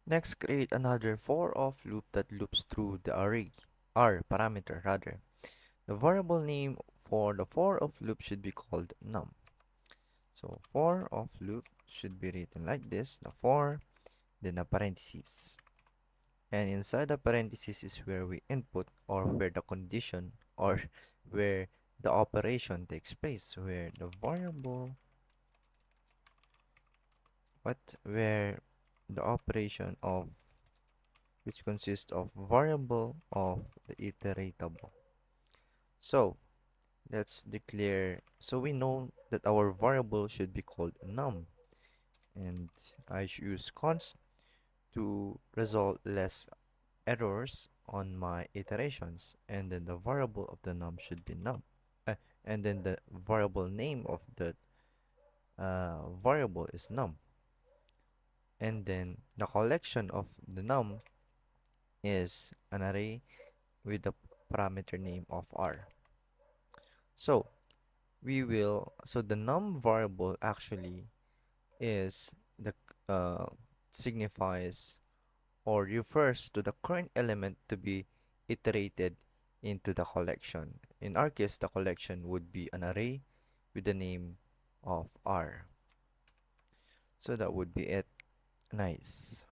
Next, create another for of loop that loops through the array, r parameter rather. The variable name for the for of loop should be called num. So for of loop should be written like this, the for, then a parentheses. And inside the parentheses is where we input or where the condition or where the operation takes place, where the variable, where the operation of which consists of variable of the iteratable. So let's declare, so we know that our variable should be called num, and I use const to result less errors on my iterations, and then the variable of the num should be num, and then the variable name of the variable is num, and then the collection of the num is an array with the parameter name of r. So so the num variable actually is the signifies or refers to the current element to be iterated into the collection. In our case, the collection would be an array with the name of R. So that would be it. Nice.